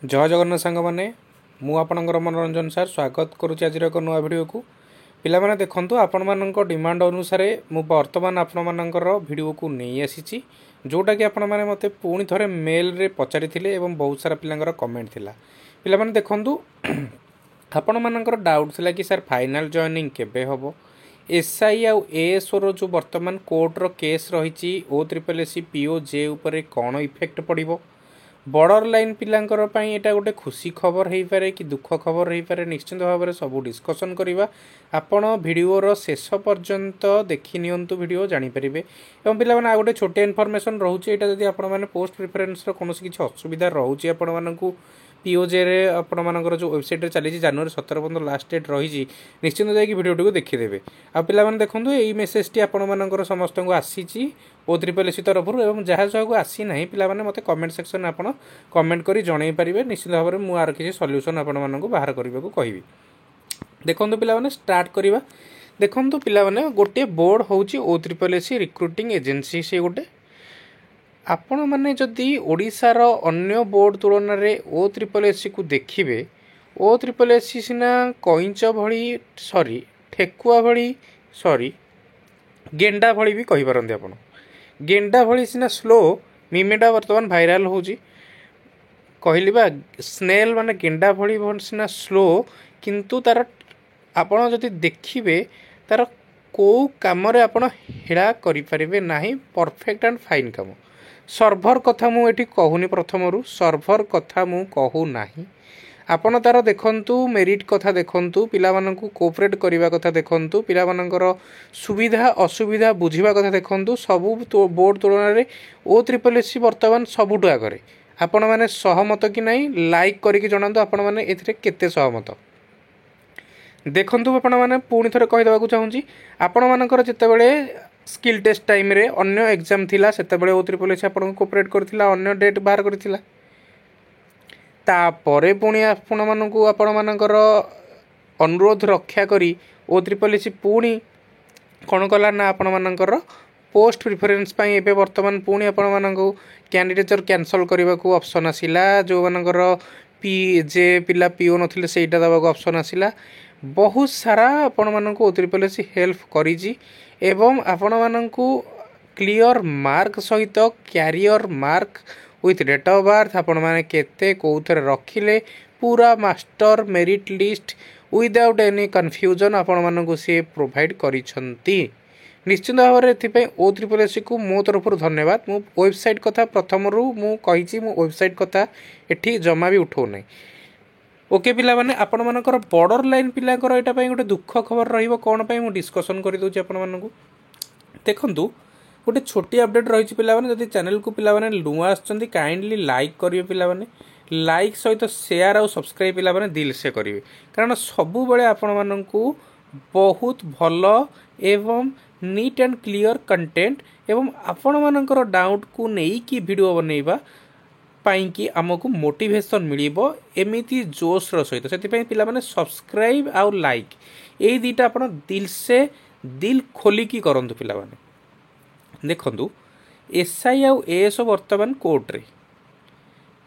जय जगन्नाथ सांग मैंने मुझर मनोरंजन सार स्वागत करुच्ची आज एक नुआ भिड को पिला देखु आपण मान डिमांड अनुसार मु बर्तमान आपण मानकर भिड को नहीं आसी जोटा कि आपण मैंने मत पुणी थे मेल रे पचारि बहुत सारा पिलांकर कमेंट थिला पिला माने देखंतु आपण मानकर डाउट थिला कि सर फाइनल जॉइनिंग केबे हबो एसआई आउ एएसओ रो जो वर्तमान कोर्ट रो केस रही O3SC POJ उपरे कौन इफेक्ट पड़िबो बॉर्डर लाइन पिलांकर पई एटा गोटे खुशी खबर हो पारे कि दुख खबर हो पारे निश्चित भाव में सब डिस्कसन करवा आपण भिडियोर शेष पर्यंत देखि नियंतु भिडियो जानि परिबे एवं पिला माने आ गोटे छोटे इनफॉरमेशन रहउची एटा जदि आपण माने पोस्ट प्रिफरेंस रो कोनोसी किछि असुविधा रहउची आपण मानकु POJ रे आपण मानकर जो वेबसाइट रे चली जनवरी 17 पर्यंत लास्ट डेट रही निश्चित जाकि भिडियोटी को देखिदेवे आ पिला माने देखंतु एई मेसेजटी आपण मानकर समस्त को आसीची O3SC तरफ एवं जहाँ जहाँ को आसी ना पिला माने मते कमेंट सेक्शन आपण कमेंट करी जणाई पारिबे निश्चित भाव में मुझे किसी सॉल्यूशन आपण मानकु बाहर करबा को कहबी देखंतु पिला माने स्टार्ट करबा देखंतु पिला माने गोटे बोर्ड होउची O3SC रिक्रुटिंग एजेंसी से गोटे आपण मैंने जदि ओडिशार अन्य बोर्ड तुलन में O3SC को देखिए O3SC सीना कईंच भली सॉरी ठेकुआ भली सॉरी गेंडा भली भी कहींपारती आप गेंडा भली सीना स्लो मिमेटा बर्तमान भाइराल होची कहली बा स्नेल माने गेंडा भली सीना स्लो किंतु तार आपण जदि देखिए तार को काम रे आपण हेड़ा करि परिबे नाही परफेक्ट एंड फाइन काम सर्भर कथा मु एठी कहूनी प्रथमरु सर्भर कथा मु कहू नाही आपण तार देखंतु मेरिट कथा देखंतु पिला माननकु कोऑपरेट करिवा कथा देखंतु पिला माननकर सुविधा असुविधा बुझिवा कथा देखंतु सबु बोर्ड तुलना रे O3SC वर्तमान सबुटु आगरे आपण माने सहमत कि नाही लाइक करिकि जणांतु आपण माने एथिरे केते सहमत देखंतु आपण माने पुणी थरे कहि देबाकू चाहूची आपण मानकर जेतेबेले स्किल टेस्ट टाइम रे अन्य एग्जाम थिला सेतेबेले O3SC आपण कोऑपरेट करथिला अन्य डेट बाहर करथिला तापरे पुणी आपण मानकु आपण मानकर अनुरोध रक्षा करी O3SC पुणी कोन कला ना आपण मानकर पोस्ट प्रिफरेंस पई एबे वर्तमान पुणी आपण मानकु कैंडिडेचर कैंसल करबा को ऑप्शन आसिला जो मानकर पी जे पिला पीओ नथिले सेटा दबा को ऑप्शन आसिला बहुत सारा आपण मानकु O3SC हेल्प करिजी एवं आपण मानकु क्लियर मार्क सहित career mark with date of birth आपण माने केते कोथरे रखिले पूरा master merit list without any confusion आपण मानकु से प्रोवाइड करिसंती निश्चित भाव में एथि O3SC को मो तरफ धन्यवाद मो वेबसाइट कथा प्रथमरु मु कहिची मो वेबसाइट कथा एठी जमा भी उठो नै ओके पिला माने आपण मानकर बॉर्डर लाइन पिलाकर एटा पई गोटे दुख खबर रहिबो कोन पई मु डिस्कशन करि दोची आपण मानकु देखंतु गोटे छोटी अपडेट रही पिला माने जदि चैनल को पिला माने नुआ आछंती काइंडली लाइक करिवे पिला माने लाइक सहित शेयर और सब्सक्राइब पिला माने दिल से करिवे कारण सबु बेले आपण मानकु बहुत भलो एवं नीट एंड क्लियर कंटेंट एवं आपण मानकर डाउट को नेई की वीडियो बनेबा पाई कि आमको मोटिवेशन मिलिबो एमिति जोश रो सहित सेति पई पिला माने सब्सक्राइब और लाइक ए दीटा आपण दिल से दिल खोली की करंतु पिला माने देखंतु एसआई आउ एएसओ वर्तमान कोर्ट रे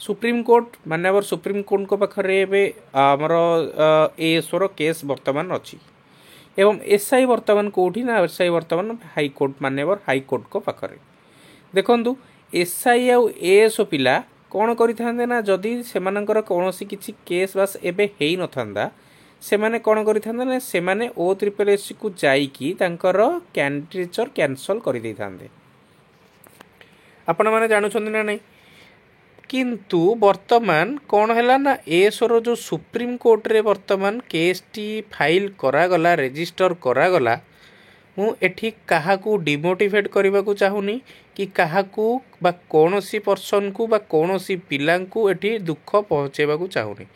सुप्रीम कोर्ट मानवर सुप्रीम कोर्ट को पाखरे एबे हमर एएसओ रो केस वर्तमान अछि एवं एसआई वर्तमान कोठी ना एसआई वर्तमान हाई कोर्ट मानवर हाई कोर्ट को पाखरे देखंतु एसआई आउ एएसओ पिला कौन करिथांदे ना जदि सेमानकर कोनोसी किछि केस बास एबे हेई नथांदा सेमाने कौन करिथांदे ना सेमाने O3SC को जाईकी तांकर कैंडिडेचर कैंसल करि दैथांदे आपण माने जानु छथि ना नै किंतु वर्तमान कौन हैला ना एएसओ रो जो सुप्रीम कोर्ट रे वर्तमान केस टी फाइल करा गला रजिस्टर करा गला मु एठी काहा को डिमोटिवेट करबा को चाहुनी कि काहा को बा कोनोसी पर्सन को बा कोनोसी पिलां को एठी दुख पहुंचेबा को चाहुनी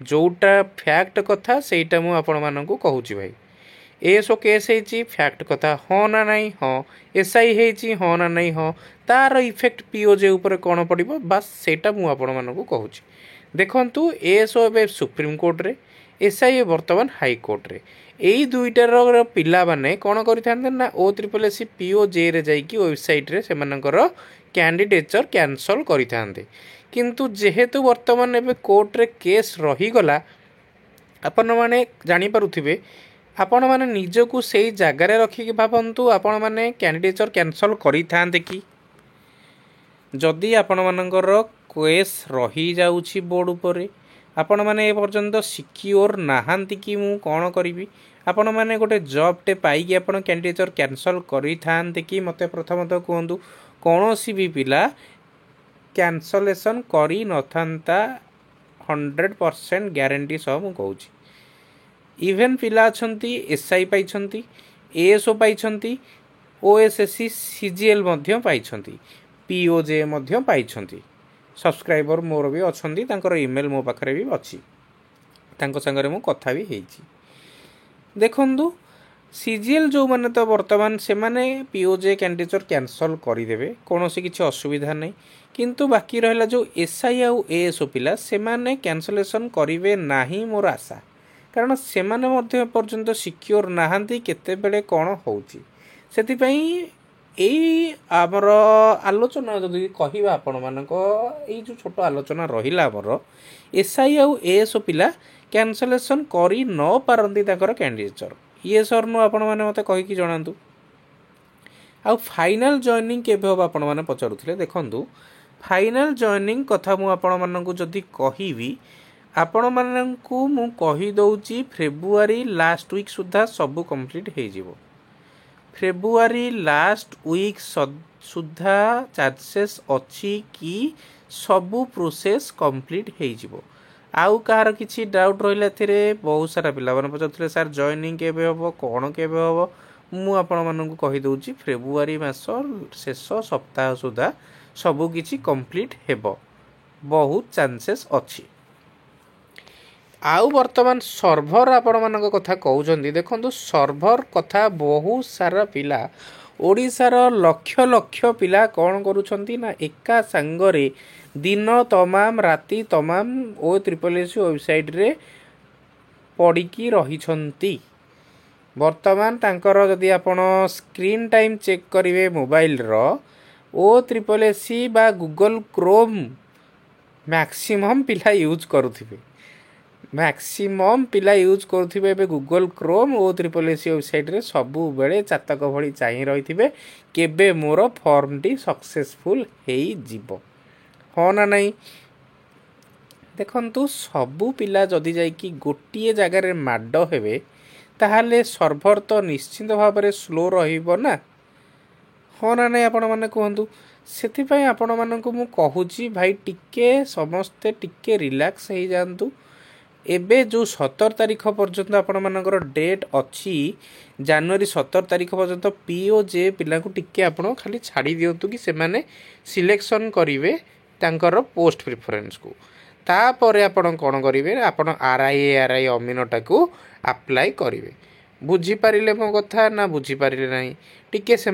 जोटा फैक्ट कथा सेटा मु आपण मानकु कहूची भाई एसो केस हेची फैक्ट कथा हो ना नहीं हो एसआई हेची हो ना नहीं हो तार इफेक्ट POJ ऊपर कोन पड़िबो बस सेटा मु आपण मानकु कहूची देखंतु एसो एबे सुप्रीम कोर्ट रे एसआई वर्तमान हाई कोर्ट रे एई दुईटार पिला माने कोन करिथांते ना O3SC POJ रे जाईकी वेबसाइट रे सेमानकर कैंडिडेचर कैंसल करिथांते किंतु जेहेतु वर्तमान एबे कोर्ट रे केस रहीगला आपण मैंने जानीपे आपण मैंने निजकू से जगार रखिक भावतु आपण मैंने कैंडिडेचर कैंसल करि थांते कि जदि आपण मानकर केस रही जाउछि बोर्ड उपरे आपण मैंने ए पर्यंत सिक्योर नाहांती कि मु कौन करी आपण मैंने गोटे जॉबटे पाइकी आपण कैंडिडेचर कैंसल करि थांते कि मते प्रथमतः कहतु कौन भी पिला कैंसलेशन करी नथांता 100% ग्यारंटी सह मु कहूछि इवेन पिला अछंती एसआई पाइछंती एएसओ पाइछंती ओएसएससी सीजीएल मध्य पाइछंती पीओजे मध्य पाइछंती सब्सक्राइबर मोर भी अछंती तांकर ईमेल मो पाखरे भी अछि तांको संगरे मु कथा भी हेछि देखंतु सीजीएल जो माने तो वर्तमान से माने पीओजे कैंडिडेचर कैंसल करदेवे कौन सी किसी असुविधा नहीं किंतु बाकी रहा जो एसआई आउ एएसओ पिला से माने कैंसलेशन करिवे नाही मोर आशा कारण से माने मध्य पर्यंत सिक्योर नाहांती केते बेले कौन होउची सेति पई एई आमर आलोचना जदि कहिबा आपण मानको एई जो छोट आलोचना रहिला हमर एसआई आउ एएसओ पिला कैंसलेशन करी न पारंती ताकर कैंडिडेचर ये सर नु आपण माने मते कहि कि जणांतु आउ फाइनल जॉइनिंग केबे हो आपण माने पचारुथिले देखंतु फाइनल जॉइनिंग कथा मु आपण माननकु जदि कहिबी आपण माननकु मु कहि दउची फेब्रुआरी लास्ट वीक सुधा सब कंप्लीट हे जिवो फेब्रुआरी लास्ट वीक सुधा चांसेस अछि कि सबू प्रोसेस कंप्लीट हे जिवो आउ कहार किसी डाउट रहा थे बहुत सारा पिला पचारे सार जॉइनिंग केबे हम कौन केबे हम मु आपण मानू कहीदे फेब्रुआरी मास शेष सप्ताह सुधा सबकि कंप्लीट हेब बहुत चांसेस अच्छी आउ वर्तमान सर्भर आपण मान कथा कहते देखो सर्भर कथा बहुत सारा पिला ओडिशार लक्ष लक्ष पिला कौन करुछंती ना एका सांगरे दिन तमाम राति तमाम ओ ट्रिपल वेबसाइट रे पड़िकी रही वर्तमान तांकर जदि आपण स्क्रीन टाइम चेक करिवे मोबाइल रो ओ ट्रिपल एसी बा गूगल क्रोम मैक्सिमम पिला यूज करुथिबे मैक्सिमम पिला यूज करुथिबे एबे गूगल क्रोम ओ ट्रिपल एसी वेबसाइट रे सबु बेले चातक भली चाहि रहिथिबे केबे मोर फॉर्म टी सक्सेसफुल हेई जिवो हाँ ना नहीं देखंतु सबु पिला जदि जाइकी गोटिए जगार माड हेबे ताहाले सर्भर तो निश्चित भाव में स्लो रहिबो ना हाँ ना नहीं आपण माने कहंतु सेथिपई आपण मानकु मु कहूची भाई टिके समस्ते टिके रिलैक्स हे जानतु एबे जो 17 तारीख पर्यंत आपण मानकर डेट अच्छी जनवरी 17 तारीख पर्यंत पीओजे पिला को टिके आपण खाली छाड़ी दियंतु कि से माने सिलेक्शन करिवे तांकर पोस्ट प्रिफरेंस को तापर आपण कौन करेंगे आपण आरआई अमीनटा को अप्लाई करेंगे बुझीपारे मो कथा ना बुझीपारे ना टिके से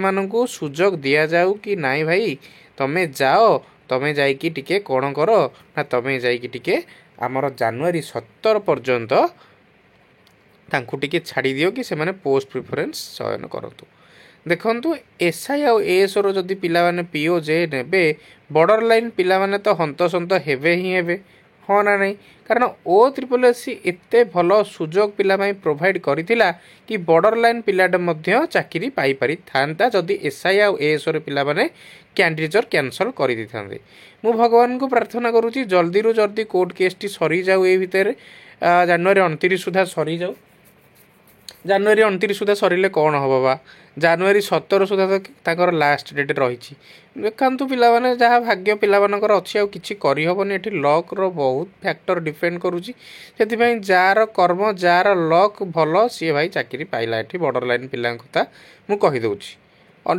सुजोग दि जाऊ कि नाई भाई तमें जाओ तमें जाइकी टिके कौन कर ना तमें जाइकी टिके आमर जनवरी 17 पर्यंत तांकु टिके छाड़ी दियो कि से माने पोस्ट प्रिफरेंस चयन करतु देखंतु एसआई आउ एएसओ रो जदि पिला माने पीओजे नेबे बॉर्डर लाइन पिला माने तो हंतसंत हेबे ही हेबे हाँ ना नहीं कारण ओ ट्रिपल एससी एते भलो सुजोग पिला माई प्रोवाइड करिथिला कि बॉर्डर लाइन पिलाटे मध्य चाकरी पाई पारि थांता जदि एसआई आउ एएसओ रे पिला माने कैंडिडेचर कैंसल करि दिथांते मु भगवान को प्रार्थना करूची जल्दी रु जल्दी कोर्ट केस टी सरी जाऊ ए भितर जनवरी 29 सुधा सरी जाऊ जनवरी 29 सुधा सरिले कौन हम बा जनवरी 17 सुधा तक लास्ट डेट रही देखु पिलाने जहाँ भाग्य पिलानकर अच्छी आ कि करहबनी ये लक रो बहुत फैक्टर डिपेंड करुँची से जार कर्म जार लक भल सी भाई चाकरी पाइला ये बॉर्डर लाइन पिला कथा मुझे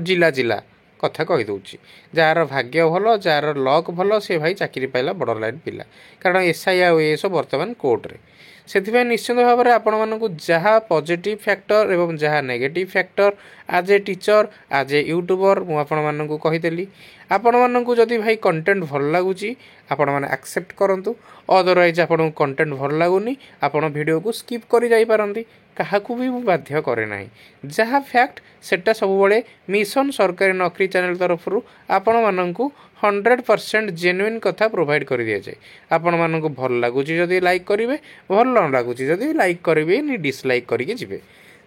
जिला जिला कथा कहीदे जार भाग्य भल जार लक भल सी भाई चाकरी पाइला बॉर्डर लाइन पिला कारण एसआई आउ एएसओ वर्तमान कोर्ट रे से निश्चित भाव में आपण मानक जहाँ पॉजिटिव फैक्टर एवं जहाँ नेगेटिव फैक्टर आज ए टीचर आज ए यूट्यूबर मुझे कहीदेली आपण मानक जदि भाई कंटेंट भल लगुच आपण मैंने एक्सेप्ट करूँ अदरवाइज आपन कंटेंट भल लगुनि आपण वीडियो को स्किप कर जाई पारंती काहाकू भी बाध्य करे ना जहाँ फैक्ट सेटा सब मिशन सरकारी नौकरी चैनल तरफ आपण मानक 100% जेन्युइन कथा प्रोवाइड कर दि जाए। आपण मानक भल लगुच जदि लाइक करेंगे, भल न लगुच जदि लाइक करेंगे नि डिसलाइक करके जी।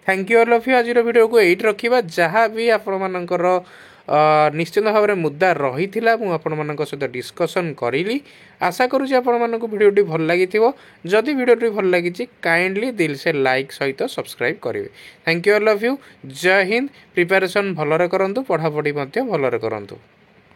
Thank you all of you. आज वीडियो को एट रखा जहाँ भी आपण मानकर निश्चित भाव में मुद्दा रही मुझे सहित डिस्कसन करी। आशा करुँच आपण भिडियोटी भल लगी। जदि भिडियोटी भल लगी काइंडली दिल से लाइक सहित सब्सक्राइब करेंगे। Thank you all of you. जय हिंद। प्रिपरेशन भलरे करंतु, पढ़ापढ़ी भलरे करंतु।